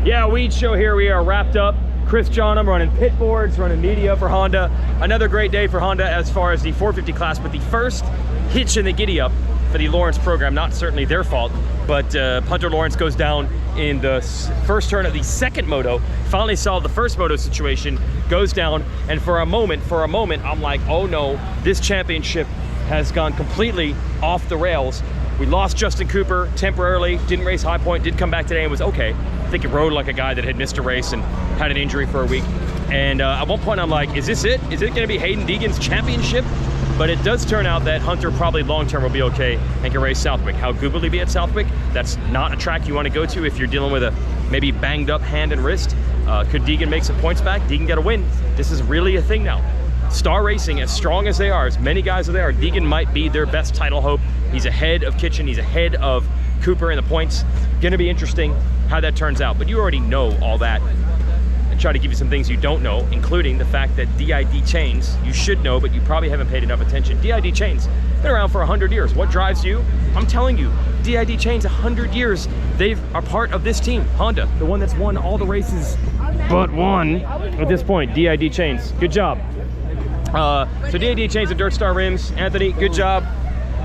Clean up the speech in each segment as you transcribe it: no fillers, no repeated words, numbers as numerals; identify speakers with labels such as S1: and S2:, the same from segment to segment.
S1: Yeah, Weege show here. We are wrapped up. Chris John, I'm running pit boards, running media for Honda. Another great day for Honda as far as the 450 class, but the first hitch in the giddy up for the Lawrence program. Not certainly their fault, but Punter Lawrence goes down in the first turn of the second moto. Finally solved the first moto situation, goes down, and for a moment, I'm like, oh no, this championship has gone completely off the rails. We lost Justin Cooper temporarily, didn't race High Point, did come back today and was okay. I think he rode like a guy that had missed a race and had an injury for a week. And at one point I'm like, is this it? Is it gonna be Hayden Deegan's championship? But it does turn out that Hunter probably long-term will be okay and can race Southwick. How good will he be at Southwick? That's not a track you want to go to if you're dealing with a maybe banged up hand and wrist. Could Deegan make some points back? Deegan got a win. This is really a thing now. Star Racing, as strong as they are, as many guys as they are, Deegan might be their best title hope. He's ahead of Kitchen, he's ahead of Cooper in the points. Gonna be interesting how that turns out, but you already know all that. And try to give you some things you don't know, including the fact that D.I.D chains, you should know, but you probably haven't paid enough attention. D.I.D chains, been around for 100 years. What drives you? I'm telling you, D.I.D chains, 100 years. They are part of this team, Honda, the one that's won all the races but one at this point. D.I.D chains, good job. So D.I.D chains and Dirt Star rims. Anthony, good job.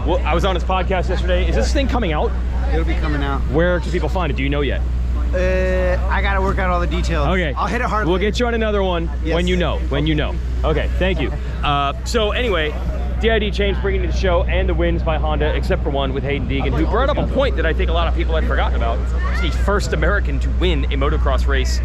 S1: Well, I was on his podcast yesterday. Is this thing coming out?
S2: It'll be coming out.
S1: Where can people find it? Do you know yet?
S2: I gotta work out all the details.
S1: Okay.
S2: I'll hit it hard.
S1: We'll get you on another one when you know. When you know. Okay, thank you. So anyway, D.I.D chains bringing to the show and the wins by Honda, except for one with Hayden Deegan, who brought up a point that I think a lot of people had forgotten about. He's the first American to win a motocross race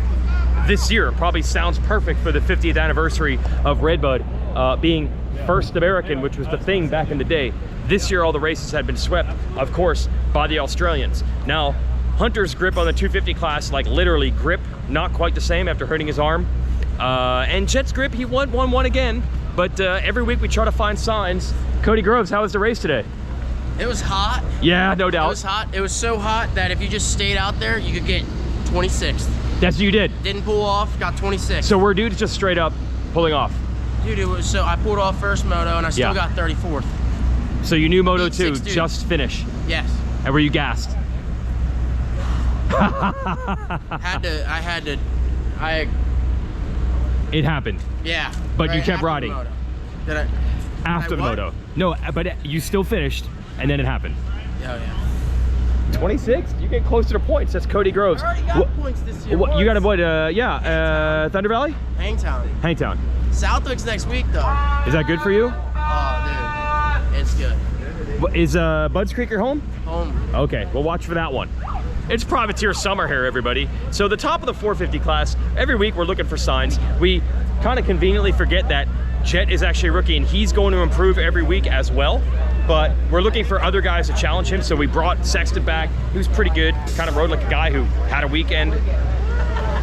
S1: this year. Probably sounds perfect for the 50th anniversary of RedBud being first American, which was the thing back in the day. This year, all the races had been swept, of course, by the Australians. Now, Hunter's grip on the 250 class, like literally grip, not quite the same after hurting his arm. And Jett's grip, he won one again, but every week we try to find signs. Cody Groves, how was the race today?
S3: It was hot.
S1: Yeah, no doubt.
S3: It was hot. It was so hot that if you just stayed out there, you could get 26th.
S1: That's what you did?
S3: Didn't pull off, got 26th.
S1: So we're dudes just straight up pulling off?
S3: Dude, it was so I pulled off first moto and I still got 34th.
S1: So you knew Moto 2 just finish?
S3: Yes.
S1: And were you gassed? It happened.
S3: Yeah.
S1: But
S3: right
S1: you kept riding.
S3: Did I?
S1: After the moto. No, but you still finished and then it happened.
S3: Oh yeah.
S1: 26th? You get close to the points. That's Cody Groves.
S3: I already got points this year.
S1: You got a what? Thunder Valley?
S3: Hangtown.
S1: Hangtown.
S3: Southwick's next week though.
S1: Is that good for you?
S3: Oh dude, it's good.
S1: Is Bud's Creek your home?
S3: Home.
S1: Okay, we'll watch for that one. It's privateer summer here, everybody. So the top of the 450 class, every week we're looking for signs. We kind of conveniently forget that Jett is actually a rookie and he's going to improve every week as well. But we're looking for other guys to challenge him. So we brought Sexton back, who's pretty good. Kind of rode like a guy who had a weekend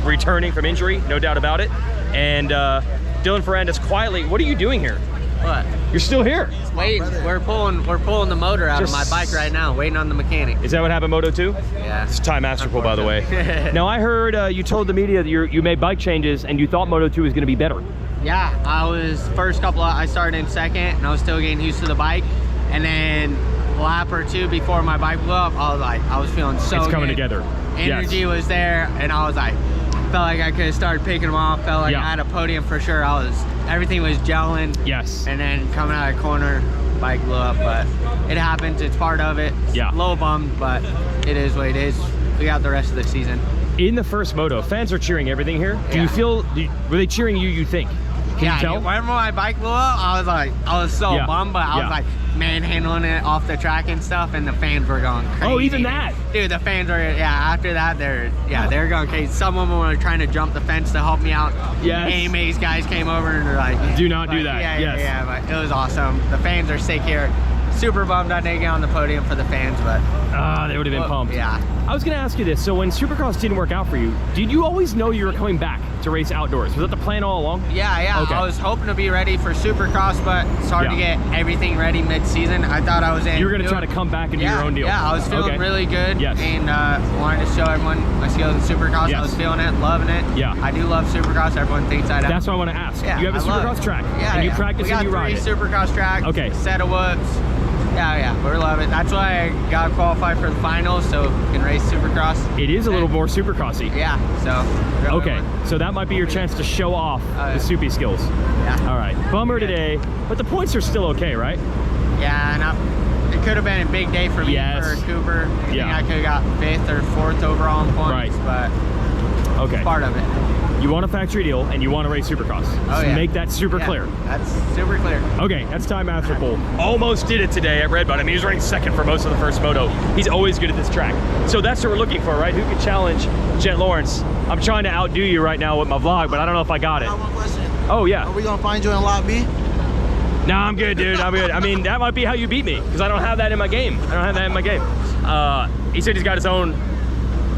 S1: returning from injury, no doubt about it. And Dylan Ferrandis quietly, what are you doing here?
S4: What?
S1: You're still here.
S4: Wait, we're pulling the motor out of my bike right now, waiting on the mechanic.
S1: Is that what happened Moto 2?
S4: Yeah.
S1: It's Ty Masterful, by the way. Now I heard you told the media that you made bike changes and you thought Moto 2 was going to be better.
S4: Yeah, I was I started in second and I was still getting used to the bike. And then a lap or two before my bike blew up, I was feeling so good.
S1: It's coming together.
S4: Energy was there and I was like, felt like I could have started picking them off, felt like I had a podium for sure. Everything was gelling.
S1: Yes.
S4: And then coming out of the corner, bike blew up, but it happens, it's part of it.
S1: Yeah.
S4: A little bummed, but it is what it is. We got the rest of the season.
S1: In the first moto, fans are cheering everything here. Do you feel, were they cheering you think? Can you tell?
S4: Whenever my bike blew up, I was so bummed, but I was like manhandling it off the track and stuff, and the fans were going crazy.
S1: Oh, even that?
S4: Dude, the fans were, after that, they're going crazy. Some of them were trying to jump the fence to help me out.
S1: Yes.
S4: AMA's guys came over and they're like,
S1: do not do that.
S4: Yeah, but it was awesome. The fans are sick here. Super bummed I didn't get on the podium for the fans, but
S1: they would have been pumped.
S4: Yeah.
S1: I was gonna ask you this, so when Supercross didn't work out for you, did you always know you were coming back to race outdoors? Was that the plan all along?
S4: Yeah.
S1: Okay.
S4: I was hoping to be ready for Supercross, but it's hard to get everything ready mid-season. I thought I was in.
S1: You were gonna try to come back and do your own deal.
S4: Yeah, I was feeling really good.
S1: Yes.
S4: And wanted to show everyone my skills in Supercross.
S1: Yes.
S4: I was feeling it, loving it.
S1: Yeah.
S4: I do love Supercross. Everyone thinks I do.
S1: That's what I want to ask.
S4: Yeah,
S1: you have a Supercross track.
S4: Yeah.
S1: And you practice and you ride
S4: We got 3 Supercross tracks.
S1: Okay.
S4: Set of whoops. Yeah, we're loving it. That's why I got qualified for the finals, so we can race Supercross.
S1: It is a little more Supercrossy.
S4: Yeah, so.
S1: Okay, so that might be your chance to show off the soupy skills.
S4: Yeah.
S1: All right, bummer today, but the points are still okay, right?
S4: Yeah, and it could have been a big day for me for Cooper. I think I could have got 5th or 4th overall in points, but it's part of it.
S1: You want a factory deal and you want to race Supercross. So make that super clear.
S4: That's super clear.
S1: Okay, that's time master pool. Almost did it today at RedBud. I mean, he was running second for most of the first moto. He's always good at this track. So that's what we're looking for, right? Who can challenge Jett Lawrence? I'm trying to outdo you right now with my vlog, but I don't know if I got it.
S2: I have one question.
S1: Oh, yeah.
S2: Are we going to find you in lot B?
S1: Nah, I'm good, dude. I'm good. I mean, that might be how you beat me, because I don't have that in my game. He said he's got his own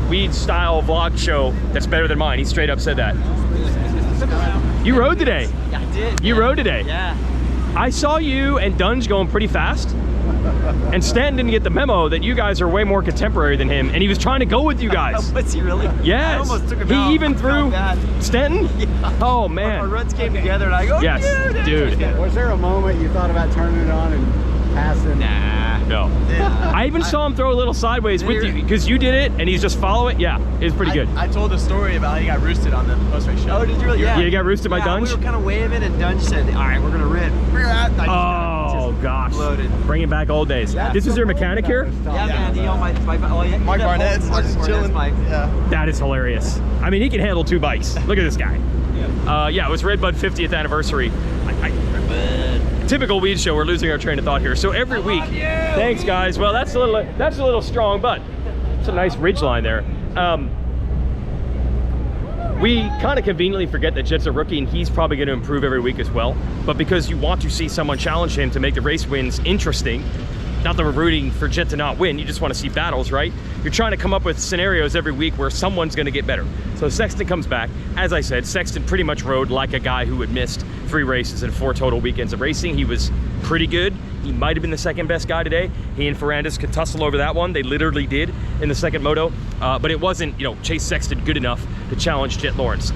S1: Weege style vlog show that's better than mine. He straight up said that. You rode today.
S4: Yeah, I did.
S1: You rode today.
S4: Yeah.
S1: I saw you and Dunge going pretty fast. And Stanton didn't get the memo that you guys are way more contemporary than him, and he was trying to go with you guys.
S4: Was he really?
S1: Yes.
S4: I almost took him out.
S1: He even threw Stanton?
S4: Yeah.
S1: Oh, man.
S4: Our runs came together and I go,
S1: yes, dude.
S2: Was there a moment you thought about turning it on and passing?
S4: Nah.
S1: No. I even saw him throw a little sideways with you, because you did it, and he's just following. Yeah, it was pretty good.
S5: I told a story about how he got roosted on the post-race show.
S4: Oh, did you really?
S1: Yeah, you got roosted by Dunge?
S4: We were kind of waving and Dunge said, all right, we're going to rip.
S1: Oh, gosh.
S4: Loaded.
S1: Bringing back old days.
S4: Yeah.
S1: This is your mechanic here?
S4: Yeah, man, he on my
S5: Mike Barnett's just chilling. Yeah.
S1: That is hilarious. I mean, he can handle 2 bikes. Look at this guy. Yeah, it was RedBud 50th anniversary. Typical Weege show. We're losing our train of thought here. So every week, thanks guys. Well, that's a little strong, but it's a nice ridge line there. We kind of conveniently forget that Jett's a rookie and he's probably going to improve every week as well. But because you want to see someone challenge him to make the race wins interesting, not that we're rooting for Jett to not win, you just want to see battles, right? You're trying to come up with scenarios every week where someone's going to get better. So Sexton comes back. As I said, Sexton pretty much rode like a guy who had missed 3 races and 4 total weekends of racing. He was pretty good. He might have been the second best guy today. He and Ferrandis could tussle over that one. They literally did in the second moto. But it wasn't, Chase Sexton good enough to challenge Jett Lawrence.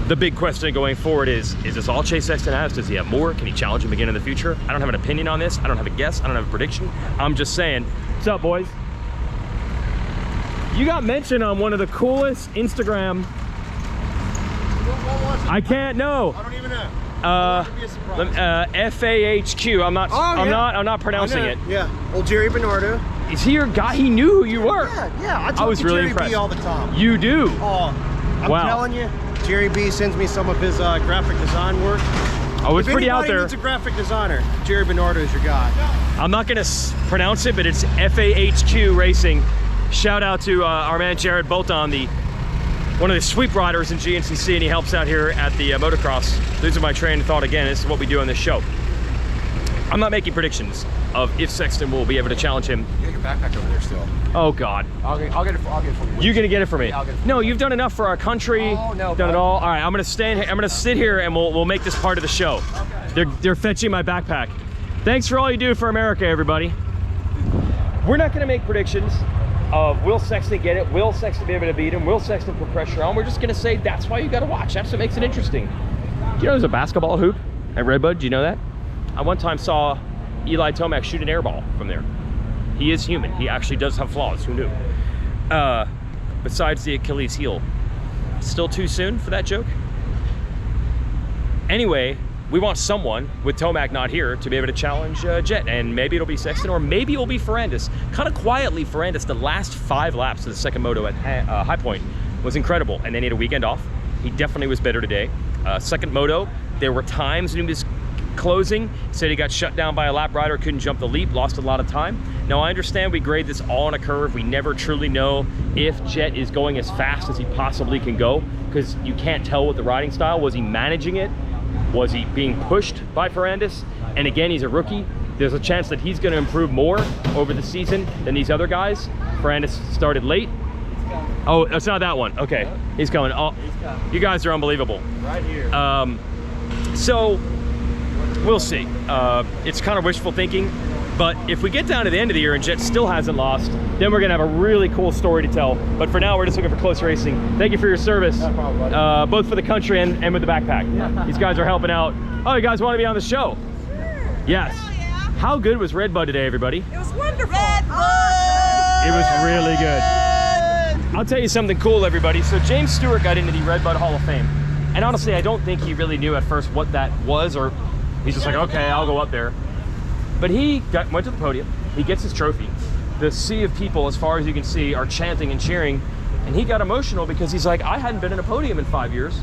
S1: The big question going forward is this all Chase Sexton has? Does he have more? Can he challenge him again in the future? I don't have an opinion on this. I don't have a guess. I don't have a prediction. I'm just saying, what's up, boys? You got mentioned on one of the coolest Instagram. I can't know.
S2: I don't even know.
S1: FAHQ. I'm not pronouncing it.
S2: Yeah. Old Jerry Bernardo.
S1: Is he your guy? He knew who you were.
S2: Yeah. I
S1: was really
S2: Jerry
S1: impressed.
S2: B all the time.
S1: You do.
S2: Oh, I'm telling you, Jerry B sends me some of his graphic design work.
S1: Oh, it's pretty out there.
S2: If anybody needs a graphic designer, Jerry Bernardo is your guy.
S1: I'm not gonna pronounce it, but it's FAHQ Racing. Shout out to our man Jared Bolton, one of the sweep riders in GNCC, and he helps out here at the motocross. These are my train of thought again. This is what we do on this show. I'm not making predictions of if Sexton will be able to challenge him.
S5: You got your backpack over there still.
S1: Oh God.
S5: I'll get it for you.
S1: You're gonna get it for me.
S5: Yeah, I'll get it for
S1: no, you've done enough for our country.
S5: Oh, no,
S1: done it all. All right, I'm gonna stand here. I'm gonna sit here, and we'll make this part of the show. Okay. They're fetching my backpack. Thanks for all you do for America, everybody. We're not gonna make predictions of will Sexton get it, will Sexton be able to beat him, will Sexton put pressure on. We're just gonna say that's why you gotta watch. That's what makes it interesting. Do you know there's a basketball hoop at RedBud? Do you know that? I one time saw Eli Tomac shoot an air ball from there. He is human. He actually does have flaws. Who knew? Besides the Achilles heel. Still too soon for that joke? Anyway, we want someone, with Tomac not here, to be able to challenge Jett, and maybe it'll be Sexton, or maybe it'll be Ferrandis. Kind of quietly, Ferrandis, the last 5 laps of the second moto at High Point was incredible, and then he had a weekend off. He definitely was better today. Second moto, there were times when he was closing, said he got shut down by a lap rider, couldn't jump the leap, lost a lot of time. Now I understand we grade this all on a curve. We never truly know if Jett is going as fast as he possibly can go, because you can't tell with the riding style. Was he managing it? Was he being pushed by Ferrandis? And again, he's a rookie. There's a chance that he's going to improve more over the season than these other guys. Ferrandis started late. Oh, it's not that one. Okay, he's coming. Oh, you guys are unbelievable.
S5: Right here.
S1: So we'll see. It's kind of wishful thinking, but if we get down to the end of the year and Jett still hasn't lost, then we're gonna have a really cool story to tell. But for now, we're just looking for close racing. Thank you for your service,
S5: No problem, buddy.
S1: both for the country and with the backpack. These guys are helping out. Oh, you guys want to be on the show?
S6: Sure.
S1: Yes.
S6: Hell yeah.
S1: How good was RedBud today, everybody?
S6: It was wonderful.
S1: It was really good. I'll tell you something cool, everybody. So James Stewart got into the RedBud Hall of Fame. And honestly, I don't think he really knew at first what that was, or he's just like, okay, I'll go up there. But he went to the podium, he gets his trophy. The sea of people, as far as you can see, are chanting and cheering. And he got emotional because he's like, I hadn't been in a podium in 5 years.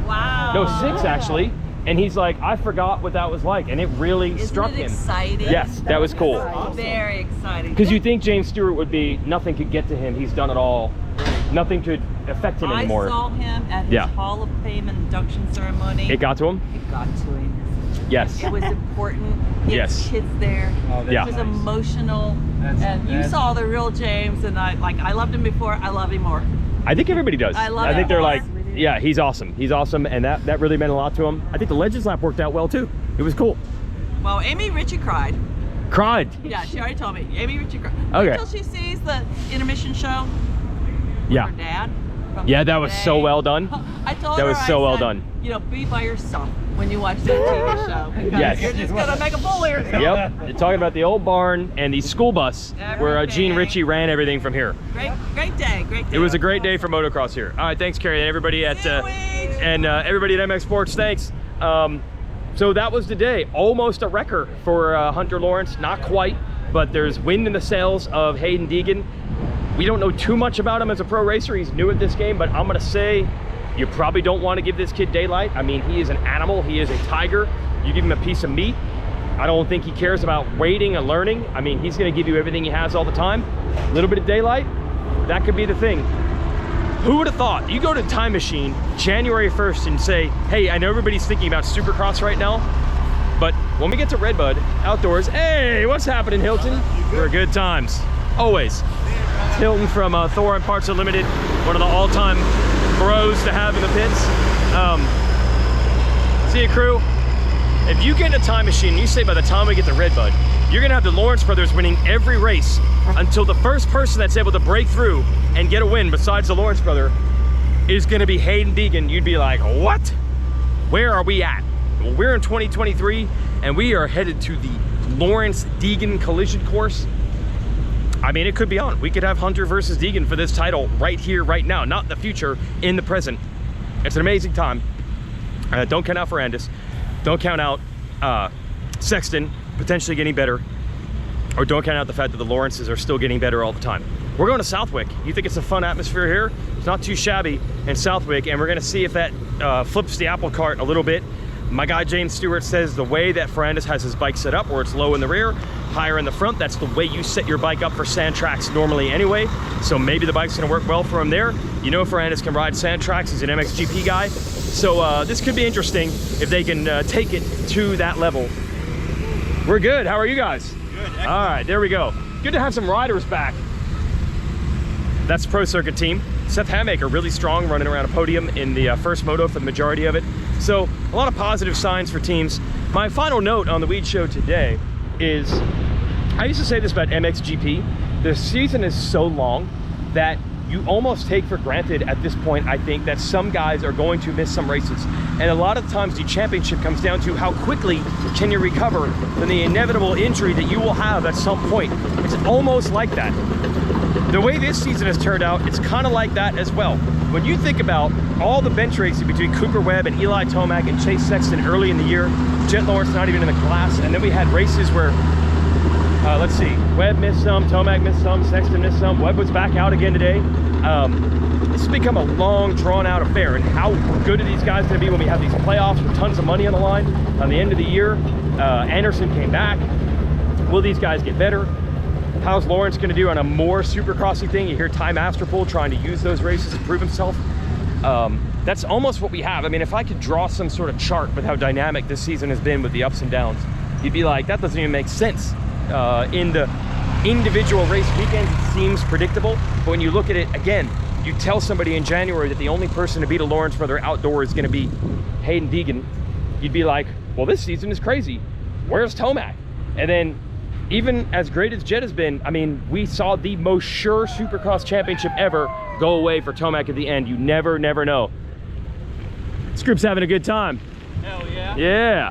S6: Wow.
S1: No, 6 actually. And he's like, I forgot what that was like. And it really struck him.
S6: Exciting?
S1: Yes, that was cool.
S6: Very exciting.
S1: Because you think James Stewart would be, nothing could get to him. He's done it all. Nothing could affect him anymore.
S6: I saw him at his Hall of Fame induction ceremony.
S1: It got to him?
S6: It got to him.
S1: Yes.
S6: It was important. He had kids there.
S1: Yeah.
S6: It was emotional. And you saw the real James, and I loved him before. I love him more.
S1: I think everybody does.
S6: I
S1: think they're like,
S6: more.
S1: yeah, he's awesome. He's awesome, and that really meant a lot to him. I think the Legends Lap worked out well too. It was cool.
S6: Well, Amy Ritchie cried.
S1: Cried?
S6: Yeah, she already told me. Amy Ritchie cried.
S1: Okay.
S6: Until she sees the intermission show with her dad.
S1: Yeah, that was so well done.
S6: I told
S1: that
S6: her,
S1: was so well
S6: said,
S1: done.
S6: You know, be by yourself when you watch that TV show. Because
S1: Yes.
S6: you're just gonna make a fool of yourself.
S1: Yep. You're talking about the old barn and the school bus where Gene Ritchie ran everything from here.
S6: Great day. Great day.
S1: It was a great day for motocross here. All right, thanks, Carrie, and everybody at everybody at MX Sports. Thanks. So that was the day. Almost a wrecker for Hunter Lawrence. Not quite, but there's wind in the sails of Hayden Deegan. We don't know too much about him as a pro racer. He's new at this game, but I'm gonna say you probably don't want to give this kid daylight. I mean, he is an animal. He is a tiger. You give him a piece of meat. I don't think he cares about waiting and learning. I mean, he's gonna give you everything he has all the time. A little bit of daylight, that could be the thing. Who would have thought? You go to Time Machine January 1st and say, hey, I know everybody's thinking about Supercross right now, but when we get to RedBud Outdoors, hey, what's happening, Hilton? For good times, always. It's Hilton from Thor and Parts Unlimited, one of the all-time bros to have in the pits. See you, crew. If you get in a Time Machine and you say by the time we get to RedBud, you're gonna have the Lawrence brothers winning every race until the first person that's able to break through and get a win besides the Lawrence brother is gonna be Hayden Deegan. You'd be like, what? Where are we at? Well, we're in 2023 and we are headed to the Lawrence Deegan collision course. I mean, it could be on. We could have Hunter versus Deegan for this title right here, right now, not in the future, in the present. It's an amazing time. Don't count out Ferrandis. Don't count out Sexton potentially getting better, or don't count out the fact that the Lawrences are still getting better all the time. We're going to Southwick. You think it's a fun atmosphere here? It's not too shabby in Southwick, and we're gonna see if that flips the apple cart a little bit. My guy James Stewart says the way that Ferrandis has his bike set up, where it's low in the rear, higher in the front, that's the way you set your bike up for sand tracks normally anyway. So maybe the bike's gonna work well for him there. You know Ferrandis can ride sand tracks, he's an MXGP guy. So this could be interesting if they can take it to that level. We're good, how are you guys?
S2: Good.
S1: All right, there we go. Good to have some riders back. That's the Pro Circuit team. Seth Hammaker, really strong, running around a podium in the first moto for the majority of it. So a lot of positive signs for teams. My final note on the Weege show today is, I used to say this about MXGP, the season is so long that you almost take for granted at this point, I think, that some guys are going to miss some races. And a lot of times the championship comes down to how quickly can you recover from the inevitable injury that you will have at some point. It's almost like that. The way this season has turned out, it's kind of like that as well. When you think about all the bench racing between Cooper Webb and Eli Tomac and Chase Sexton early in the year, Jett Lawrence not even in the class, and then we had races where, let's see, Webb missed some, Tomac missed some, Sexton missed some, Webb was back out again today. This has become a long, drawn-out affair, and how good are these guys going to be when we have these playoffs with tons of money on the line on the end of the year? Anderson came back. Will these guys get better? How's Lawrence going to do on a more Supercrossy thing? You hear Ty Masterpool trying to use those races to prove himself. That's almost what we have. I mean, if I could draw some sort of chart with how dynamic this season has been with the ups and downs, you'd be like, that doesn't even make sense. In the individual race weekends, it seems predictable, but when you look at it, again, you tell somebody in January that the only person to beat a Lawrence brother outdoor is going to be Hayden Deegan, you'd be like, well, this season is crazy. Where's Tomac? And then, even as great as Jett has been, I mean, we saw the most sure Supercross championship ever go away for Tomac at the end. You never know. This group's having a good time.
S6: Hell yeah.
S1: Yeah.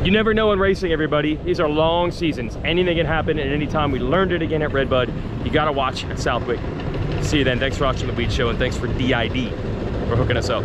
S1: You never know in racing, everybody. These are long seasons. Anything can happen at any time. We learned it again at RedBud. You gotta watch at Southwick. See you then. Thanks for watching the Weege Show, and thanks for D.I.D for hooking us up.